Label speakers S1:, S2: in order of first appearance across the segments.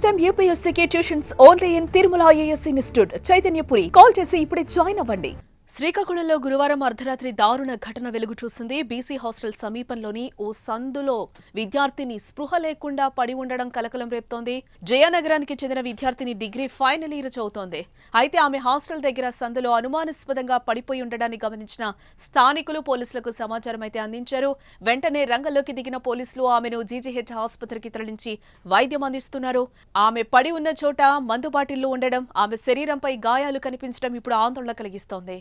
S1: Time యూపీఎస్సీకి tuitions only in Tirumala IAS institute Chaitanyapuri. Call చేసి ఇప్పుడే జాయిన్ అవ్వండి. శ్రీకాకుళంలో గురువారం అర్ధరాత్రి దారుణ ఘటన వెలుగు చూసింది. బీసీ హాస్టల్ సమీపంలోని ఓ సందులో విద్యార్థిని స్పృహ లేకుండా పడి ఉండడం కలకలం రేపుతోంది. జయనగరానికి చెందిన విద్యార్థిని డిగ్రీ ఫైనల్ ఇయర్ చదువుతోంది. అయితే ఆమె హాస్టల్ దగ్గర సందులో అనుమానాస్పదంగా పడిపోయి ఉండడాన్ని గమనించిన స్థానికులు పోలీసులకు సమాచారం అయితే అందించారు. వెంటనే రంగంలోకి దిగిన పోలీసులు ఆమెను జీజీహెచ్ ఆసుపత్రికి తరలించి వైద్యం అందిస్తున్నారు. ఆమె పడి ఉన్న చోట మందు బాటిళ్లు ఉండడం, ఆమె శరీరంపై గాయాలు కనిపించడం ఇప్పుడు ఆందోళన కలిగిస్తోంది.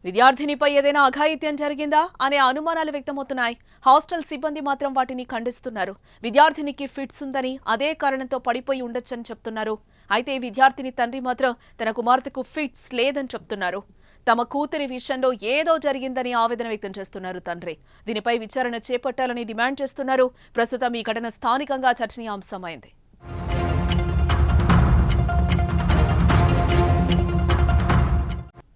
S1: విద్యార్థినిపై ఏదైనా అఘాయిత్యం జరిగిందా అనే అనుమానాలు వ్యక్తమవుతున్నాయి. హాస్టల్ సిబ్బంది మాత్రం వాటిని ఖండిస్తున్నారు. విద్యార్థినికి ఫిట్స్ ఉందని, అదే కారణంతో పడిపోయి ఉండొచ్చని చెప్తున్నారు. అయితే విద్యార్థిని తండ్రి మాత్రం తన కుమార్తెకు ఫిట్స్ లేదని చెప్తున్నారు. తమ కూతురి విషయంలో ఏదో జరిగిందని ఆవేదన వ్యక్తం చేస్తున్నారు తండ్రి. దీనిపై విచారణ చేపట్టాలని డిమాండ్ చేస్తున్నారు. ప్రస్తుతం ఈ ఘటన స్థానికంగా చర్చనీయాంశమైంది.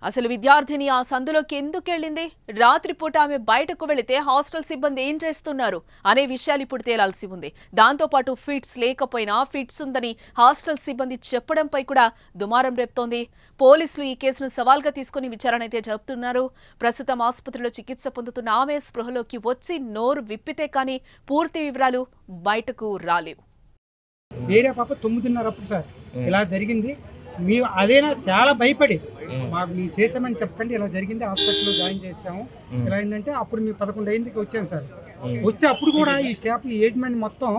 S1: అసలు విద్యార్థిని ఆ సందులోకి ఎందుకెళ్లింది? రాత్రిపూట ఆమె బయటకు వెళితే హాస్టల్ సిబ్బంది ఏం చేస్తున్నారు అనే విషయాలు ఇప్పుడు తేలాల్సి ఉంది. దాంతోపాటు ఫిట్స్ లేకపోయినా ఫిట్స్ ఉందని హాస్టల్ సిబ్బంది చెప్పడంపై కూడా దుమారం రేపుతోంది. పోలీసులు ఈ కేసును సవాల్గా తీసుకుని విచారణ అయితే జరుపుతున్నారు. ప్రస్తుతం ఆసుపత్రిలో చికిత్స పొందుతున్న ఆమె స్పృహలోకి వచ్చి నోరు విప్పితే కానీ పూర్తి వివరాలు బయటకు రాలేవు.
S2: వేరే పాప 9:30 అప్పుడు సార్ ఇలా జరిగింది. మేము అదేనా చాలా భయపడి మాకు మేము చేసామని చెప్పకండి, ఇలా జరిగింది, హాస్పిటల్లో జాయిన్ చేసాము, ఇలా అయిందంటే అప్పుడు మేము 11 అయిందికి వచ్చాను సార్. వస్తే అప్పుడు కూడా ఈ స్టాఫ్ ఏజ్ మ్యాన్ మొత్తం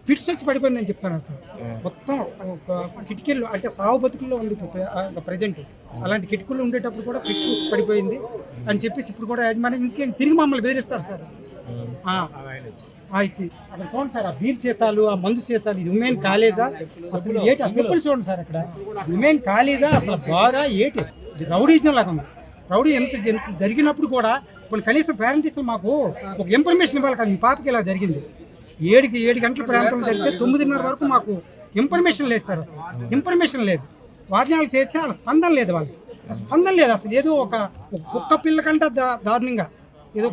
S2: ఫిట్స్ వచ్చి పడిపోయిందని చెప్తాను సార్. మొత్తం ఒక కిటికీలు అంటే సాగు బతుకుల్లో ఉంది ప్రజెంట్. అలాంటి కిటికీలు ఉండేటప్పుడు కూడా ఫిట్స్ పడిపోయింది అని చెప్పేసి ఇప్పుడు కూడా యాజమాన్యం ఇంకేం తిరిగి మమ్మల్ని బెదిరిస్తారు సార్. ఇచ్చి అక్కడ చూడండి సార్, ఆ బీర్ సీసాలు, ఆ మందు సీసాలు, ఇది ఉమెన్ కాలేజా అసలు ఏటి? అప్పుడు చూడండి సార్, అక్కడ ఉమెన్ కాలేజా అసలు బాగా ఏటి? ఇది రౌడీజం లాగా ఉంది. రౌడీ ఎంత జరిగినప్పుడు కూడా కొన్ని కనీసం పేరెంట్స్ మాకు ఒక ఇన్ఫర్మేషన్ ఇవ్వాలి కదా, మీ పాపకి ఇలా జరిగింది. 7 గంటల ప్రాంతం జరిగితే 9:30 వరకు మాకు ఇన్ఫర్మేషన్ లేదు సార్. అసలు ఇన్ఫర్మేషన్ లేదు. వాటిని చేస్తే వాళ్ళ స్పందన లేదు, వాళ్ళకి స్పందన లేదు అసలు. ఏదో ఒక కుక్క పిల్ల కంటే దారుణంగా ఏదో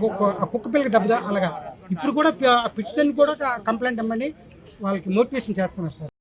S2: కుక్క పిల్లకి దెబ్బ అలాగా. ఇప్పుడు కూడా పిటిషన్ కూడా కంప్లైంట్ ఇవ్వమని వాళ్ళకి మోటివేషన్ చేస్తున్నారు సార్.